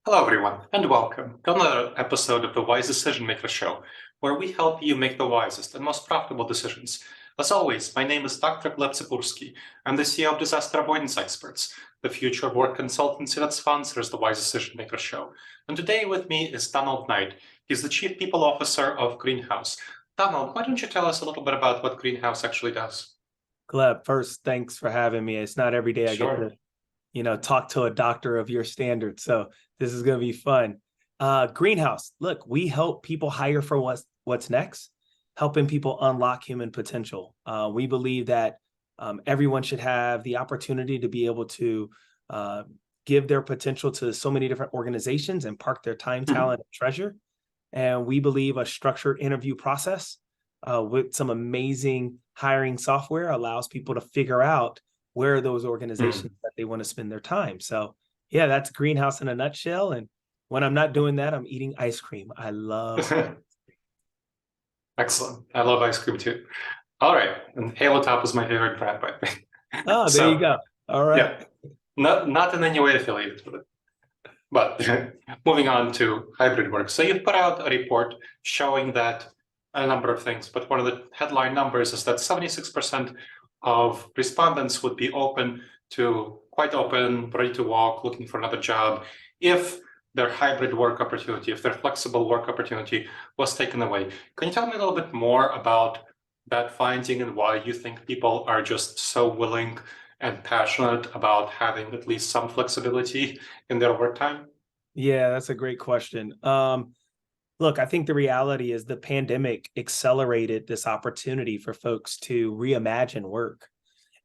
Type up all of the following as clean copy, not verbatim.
Hello, everyone, and welcome to another episode of the Wise Decision Maker Show, where we help you make the wisest and most profitable decisions. As always, my name is Dr. Gleb Tsipursky. I'm the CEO of Disaster Avoidance Experts, the future of work consultancy that sponsors the Wise Decision Maker Show. And today with me is Donald Knight. He's the Chief People Officer of Greenhouse. Donald, why don't you tell us a little bit about what Greenhouse actually does? Gleb, first, thanks for having me. It's not every day I get Sure. to, talk to a doctor of your standards. So this is going to be fun. Greenhouse, look, we help people hire for what's next, helping people unlock human potential. We believe that everyone should have the opportunity to be able to give their potential to so many different organizations and park their time, talent, and treasure. And we believe a structured interview process with some amazing hiring software allows people to figure out where are those organizations that they want to spend their time. So yeah, that's Greenhouse in a nutshell. And when I'm not doing that, I'm eating ice cream. I love. Excellent. I love ice cream too. All right. And Halo Top is my favorite brand, by the way. Oh, there you go. All right. Yeah, not in any way affiliated with it. But moving on to hybrid work. So you've put out a report showing that a number of things, but one of the headline numbers is that 76% of respondents would be quite open, ready to walk, looking for another job if their hybrid work opportunity, if their flexible work opportunity was taken away. Can you tell me a little bit more about that finding and why you think people are just so willing and passionate about having at least some flexibility in their work time? Yeah, that's a great question. Look, I think the reality is the pandemic accelerated this opportunity for folks to reimagine work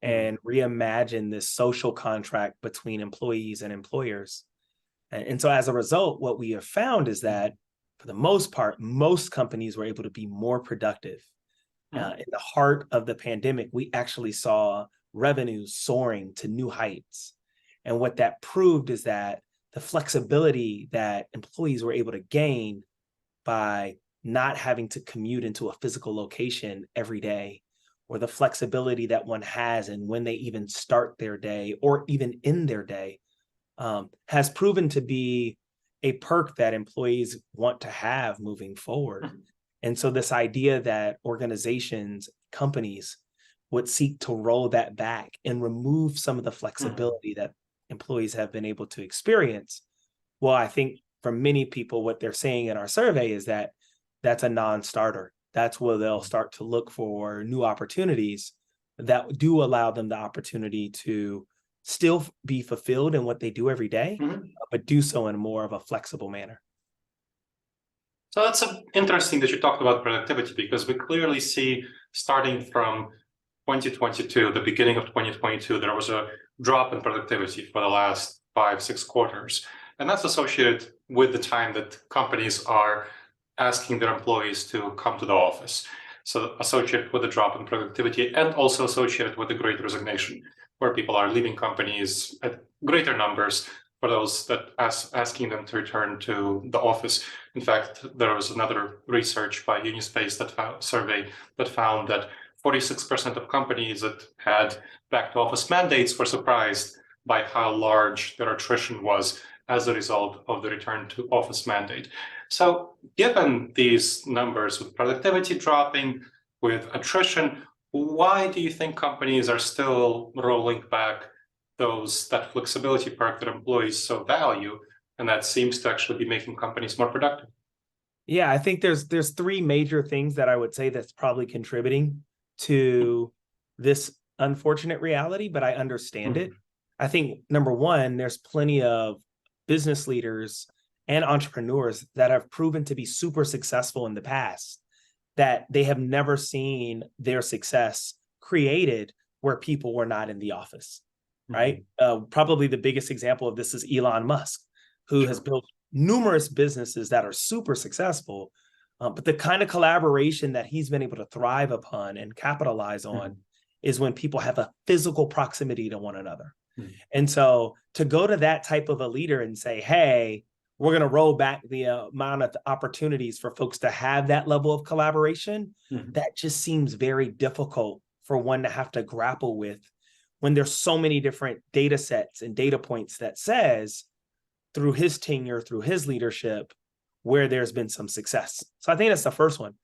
and reimagine this social contract between employees and employers. And so as a result, what we have found is that for the most part, most companies were able to be more productive. In the heart of the pandemic, we actually saw revenues soaring to new heights. And what that proved is that the flexibility that employees were able to gain by not having to commute into a physical location every day, or the flexibility that one has and when they even start their day or even in their day, has proven to be a perk that employees want to have moving forward. And so this idea that organizations, companies would seek to roll that back and remove some of the flexibility that employees have been able to experience. Well, I think for many people, what they're saying in our survey is that that's a non-starter. That's where they'll start to look for new opportunities that do allow them the opportunity to still be fulfilled in what they do every day, but do so in more of a flexible manner. So that's interesting that you talked about productivity, because we clearly see, starting from 2022, the beginning of 2022, there was a drop in productivity for the last 5-6 quarters. And that's associated with the time that companies are asking their employees to come to the office. So associated with the drop in productivity, and also associated with the great resignation, where people are leaving companies at greater numbers for those that asking them to return to the office. In fact, there was another research by Unispace survey that found that 46% of companies that had back to office mandates were surprised by how large their attrition was as a result of the return to office mandate. So given these numbers, with productivity dropping, with attrition, why do you think companies are still rolling back that flexibility perk that employees so value, and that seems to actually be making companies more productive? Yeah, I think there's three major things that I would say that's probably contributing to this unfortunate reality, but I understand it. I think number one, there's plenty of business leaders and entrepreneurs that have proven to be super successful in the past, that they have never seen their success created where people were not in the office, right? Probably the biggest example of this is Elon Musk, who has built numerous businesses that are super successful, but the kind of collaboration that he's been able to thrive upon and capitalize on is when people have a physical proximity to one another. And so to go to that type of a leader and say, hey, we're going to roll back the amount of opportunities for folks to have that level of collaboration, that just seems very difficult for one to have to grapple with when there's so many different data sets and data points that says through his tenure, through his leadership, where there's been some success. So I think that's the first one.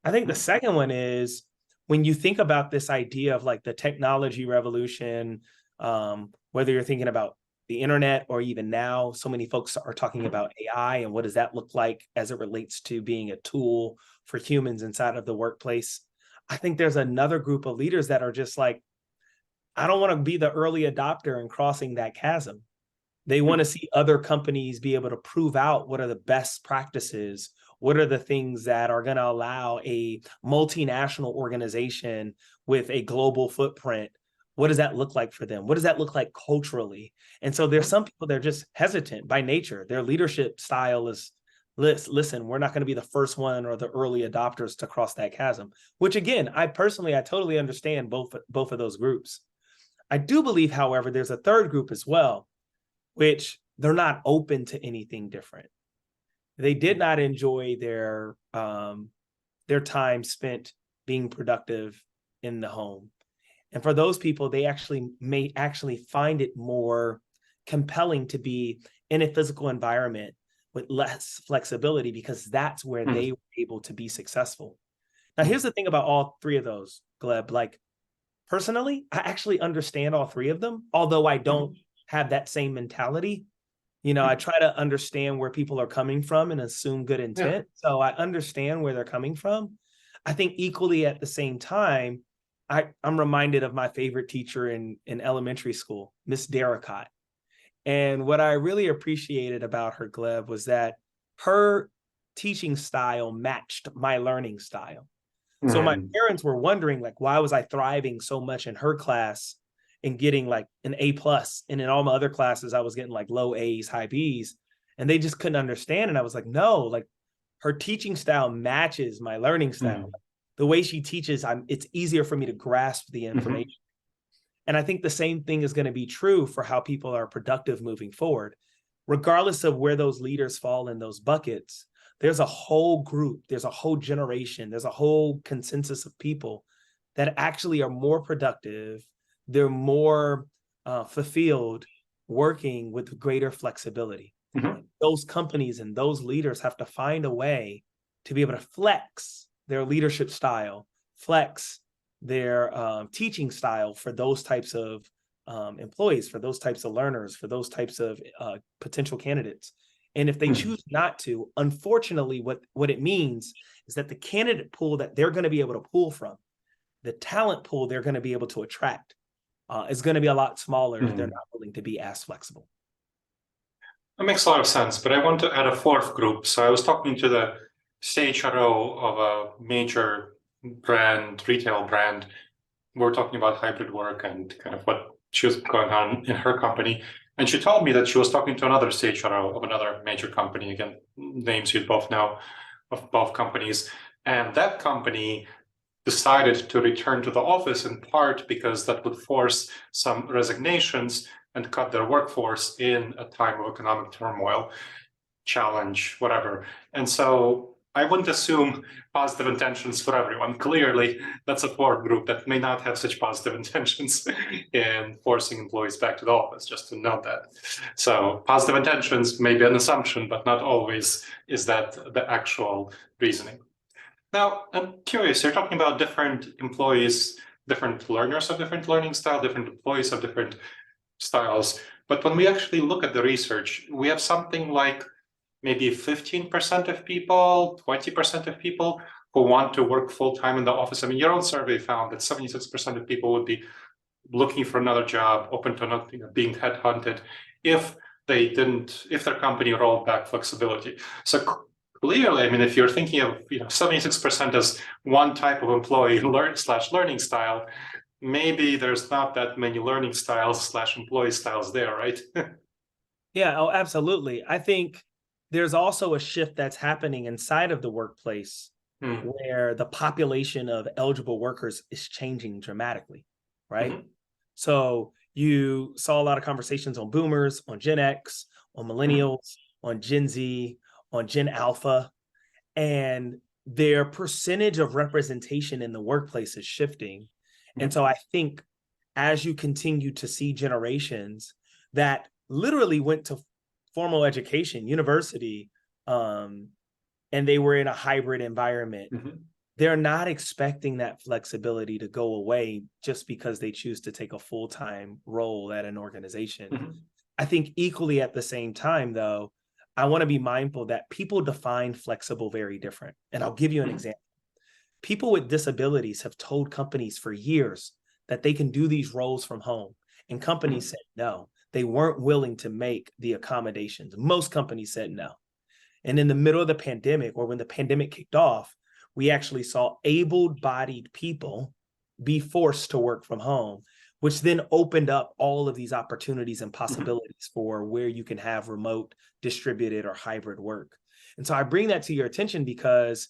I think the second one is when you think about this idea of like the technology revolution, whether you're thinking about the internet or even now, so many folks are talking about AI and what does that look like as it relates to being a tool for humans inside of the workplace. I think there's another group of leaders that are just like, I don't want to be the early adopter in crossing that chasm. They want to see other companies be able to prove out what are the best practices, what are the things that are going to allow a multinational organization with a global footprint. What does that look like for them? What does that look like culturally? And so there's some people that are just hesitant by nature. Their leadership style is, listen, we're not going to be the first one or the early adopters to cross that chasm, which again, I totally understand both of those groups. I do believe, however, there's a third group as well, which they're not open to anything different. They did not enjoy their time spent being productive in the home. And for those people, they may find it more compelling to be in a physical environment with less flexibility because that's where they were able to be successful. Now, here's the thing about all three of those, Gleb. Like, personally, I actually understand all three of them, although I don't have that same mentality. I try to understand where people are coming from and assume good intent. So I understand where they're coming from. I think equally at the same time, I'm reminded of my favorite teacher in elementary school, Miss Darricott. And what I really appreciated about her, Gleb, was that her teaching style matched my learning style. So my parents were wondering, like, why was I thriving so much in her class and getting like an A+, and in all my other classes, I was getting like low A's, high B's, and they just couldn't understand. And I was like, no, like her teaching style matches my learning style. The way she teaches, it's easier for me to grasp the information. And I think the same thing is going to be true for how people are productive moving forward. Regardless of where those leaders fall in those buckets, there's a whole group, there's a whole generation, there's a whole consensus of people that actually are more productive. They're more fulfilled working with greater flexibility. Those companies and those leaders have to find a way to be able to flex their leadership style, flex their teaching style for those types of employees, for those types of learners, for those types of potential candidates. And if they choose not to, unfortunately, what it means is that the candidate pool that they're going to be able to pull from, the talent pool they're going to be able to attract, is going to be a lot smaller if they're not willing to be as flexible. That makes a lot of sense, but I want to add a fourth group. So I was talking to the CHRO of a major retail brand. We're talking about hybrid work and kind of what she was going on in her company. And she told me that she was talking to another CHRO of another major company, again, names you both know, of both companies. And that company decided to return to the office in part because that would force some resignations and cut their workforce in a time of economic turmoil, challenge, whatever. And so I wouldn't assume positive intentions for everyone. Clearly, that's a fourth group that may not have such positive intentions in forcing employees back to the office, just to note that. So positive intentions may be an assumption, but not always is that the actual reasoning. Now, I'm curious, you're talking about different employees, different learners of different learning style, different employees of different styles. But when we actually look at the research, we have something like maybe 15% of people, 20% of people who want to work full-time in the office. I mean, your own survey found that 76% of people would be looking for another job, open to not being headhunted, if their company rolled back flexibility. So clearly, I mean, if you're thinking of 76% as one type of employee learning style, maybe there's not that many learning styles / employee styles there, right? Yeah, oh, absolutely. I think there's also a shift that's happening inside of the workplace where the population of eligible workers is changing dramatically, right? So you saw a lot of conversations on boomers, on Gen X, on millennials, on Gen Z, on Gen Alpha, and their percentage of representation in the workplace is shifting. And so I think as you continue to see generations that literally went to formal education, university, and they were in a hybrid environment, they're not expecting that flexibility to go away just because they choose to take a full-time role at an organization. I think equally at the same time, though, I want to be mindful that people define flexible very different. And I'll give you an example. People with disabilities have told companies for years that they can do these roles from home, and companies said no. They weren't willing to make the accommodations. Most companies said no. And in the middle of the pandemic, or when the pandemic kicked off, we actually saw able-bodied people be forced to work from home, which then opened up all of these opportunities and possibilities for where you can have remote, distributed, or hybrid work. And so I bring that to your attention because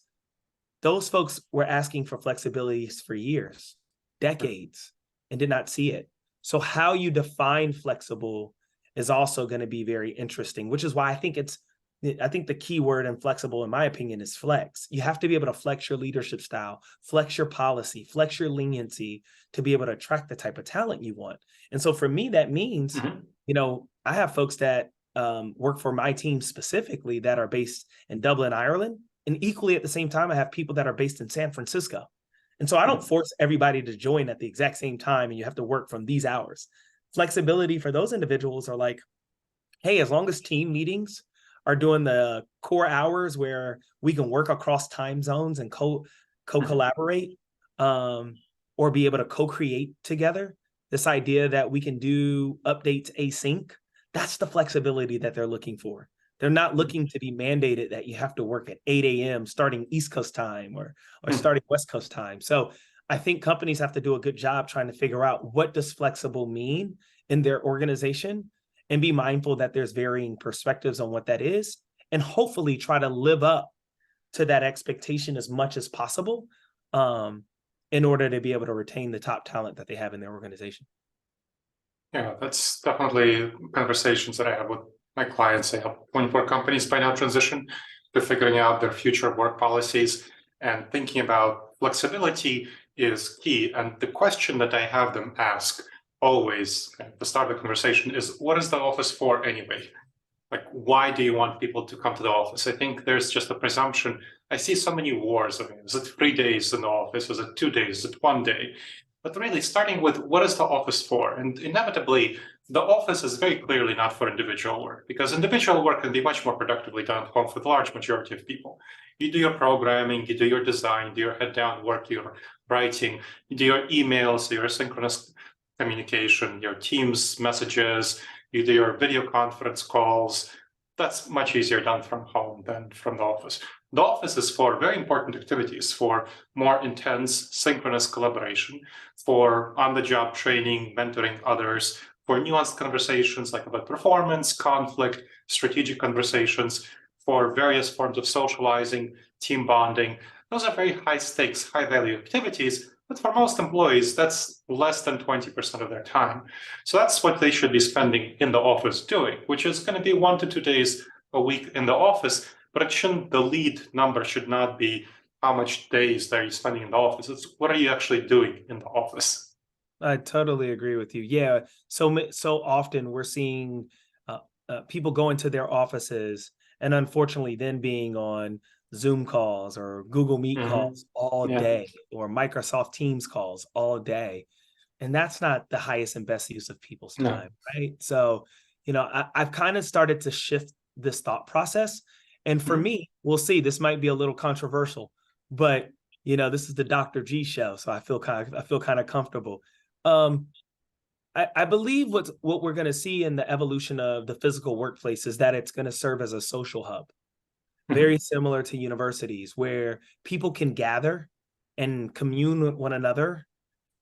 those folks were asking for flexibilities for years, decades, and did not see it. So how you define flexible is also going to be very interesting, which is why I think the key word in flexible, in my opinion, is flex. You have to be able to flex your leadership style, flex your policy, flex your leniency to be able to attract the type of talent you want. And so for me, that means, I have folks that work for my team specifically that are based in Dublin, Ireland. And equally at the same time, I have people that are based in San Francisco. And so I don't force everybody to join at the exact same time and you have to work from these hours. Flexibility for those individuals are like, hey, as long as team meetings are doing the core hours where we can work across time zones and co-collaborate, or be able to co-create together, this idea that we can do updates async, that's the flexibility that they're looking for. They're not looking to be mandated that you have to work at 8 a.m. starting East Coast time or starting West Coast time. So I think companies have to do a good job trying to figure out what does flexible mean in their organization and be mindful that there's varying perspectives on what that is, and hopefully try to live up to that expectation as much as possible in order to be able to retain the top talent that they have in their organization. Yeah, that's definitely conversations that I have with my clients. I help 24 companies by now transition to figuring out their future work policies, and thinking about flexibility is key. And the question that I have them ask always at the start of the conversation is, what is the office for anyway? Like, why do you want people to come to the office? I think there's just a presumption. I see so many wars. I mean, is it 3 days in the office? Is it 2 days? Is it 1 day? But really starting with, what is the office for? And inevitably, the office is very clearly not for individual work, because individual work can be much more productively done at home for the large majority of people. You do your programming, you do your design, do your head down work, your writing, you do your emails, your asynchronous communication, your Teams messages, you do your video conference calls. That's much easier done from home than from the office. The office is for very important activities, for more intense synchronous collaboration, for on-the-job training, mentoring others, for nuanced conversations like about performance, conflict, strategic conversations, for various forms of socializing, team bonding. Those are very high stakes, high value activities, but for most employees, that's less than 20% of their time. So that's what they should be spending in the office doing, which is going to be 1 to 2 days a week in the office, but it shouldn't, the lead number should not be how much days are you spending in the office. It's what are you actually doing in the office? I totally agree with you. Yeah. So often we're seeing people go into their offices and unfortunately then being on Zoom calls or Google Meet calls all day, or Microsoft Teams calls all day. And that's not the highest and best use of people's time, right? So, I've kind of started to shift this thought process. And for me, we'll see, this might be a little controversial, but this is the Dr. G show. So I feel kind of comfortable. I believe what we're going to see in the evolution of the physical workplace is that it's going to serve as a social hub, very similar to universities, where people can gather and commune with one another.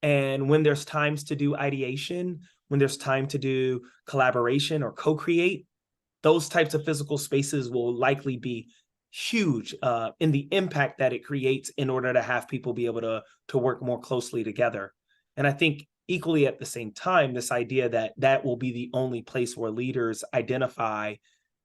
And when there's times to do ideation, when there's time to do collaboration or co-create, those types of physical spaces will likely be huge in the impact that it creates in order to have people be able to work more closely together. And I think equally at the same time, this idea that will be the only place where leaders identify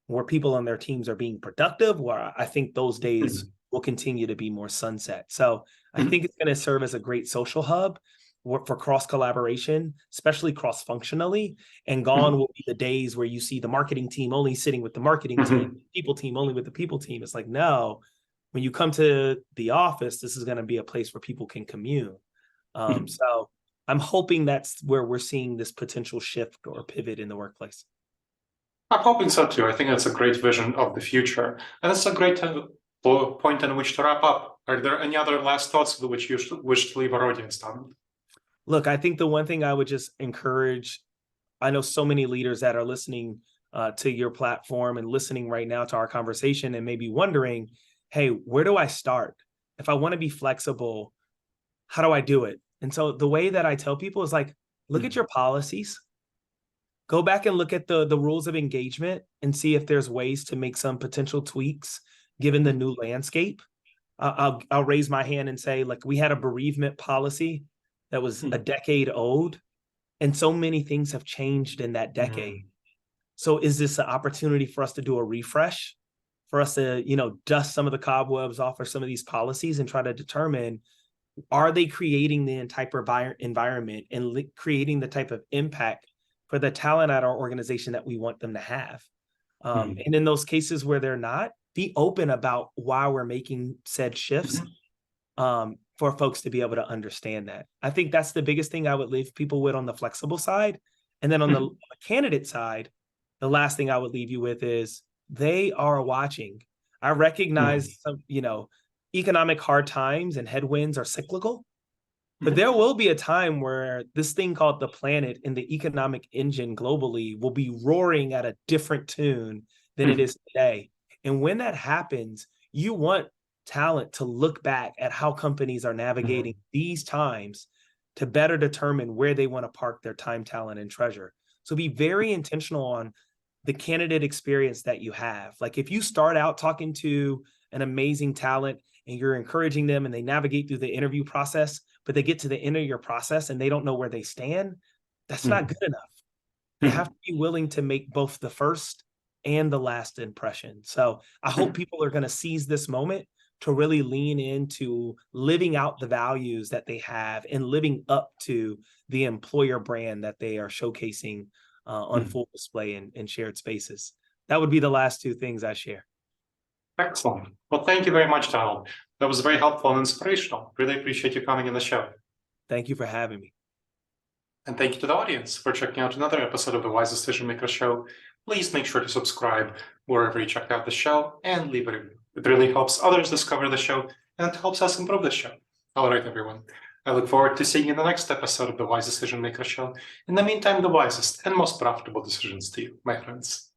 where people on their teams are being productive, where I think those days will continue to be more sunset. So I think it's going to serve as a great social hub. for cross collaboration, especially cross functionally, and gone will be the days where you see the marketing team only sitting with the marketing team, people team only with the people team. It's like, no, when you come to the office, this is going to be a place where people can commune. So I'm hoping that's where we're seeing this potential shift or pivot in the workplace. I'm hoping so too. I think that's a great vision of the future. And it's a great point in which to wrap up. Are there any other last thoughts which you wish to leave our audience, Tom? Look, I think the one thing I would just encourage, I know so many leaders that are listening to your platform and listening right now to our conversation and maybe wondering, hey, where do I start? If I want to be flexible, how do I do it? And so the way that I tell people is like, look at your policies, go back and look at the rules of engagement and see if there's ways to make some potential tweaks given the new landscape. I'll raise my hand and say, like, we had a bereavement policy that was a decade old, and so many things have changed in that decade. So is this an opportunity for us to do a refresh, for us to, dust some of the cobwebs off of some of these policies and try to determine, are they creating the entire environment and creating the type of impact for the talent at our organization that we want them to have? And in those cases where they're not, be open about why we're making said shifts for folks to be able to understand that. I think that's the biggest thing I would leave people with on the flexible side. And then on the candidate side, the last thing I would leave you with is they are watching. I recognize some, economic hard times and headwinds are cyclical, but there will be a time where this thing called the planet and the economic engine globally will be roaring at a different tune than it is today. And when that happens, you want talent to look back at how companies are navigating these times to better determine where they want to park their time, talent, and treasure. So be very intentional on the candidate experience that you have. Like if you start out talking to an amazing talent and you're encouraging them and they navigate through the interview process, but they get to the end of your process and they don't know where they stand, that's not good enough. They have to be willing to make both the first and the last impression. So I hope people are going to seize this moment to really lean into living out the values that they have and living up to the employer brand that they are showcasing on full display in shared spaces. That would be the last two things I share. Excellent. Well, thank you very much, Donald. That was very helpful and inspirational. Really appreciate you coming in the show. Thank you for having me. And thank you to the audience for checking out another episode of the Wise Decision Maker Show. Please make sure to subscribe wherever you checked out the show and leave a review. It really helps others discover the show and it helps us improve the show. All right, everyone. I look forward to seeing you in the next episode of the Wise Decision Maker Show. In the meantime, the wisest and most profitable decisions to you, my friends.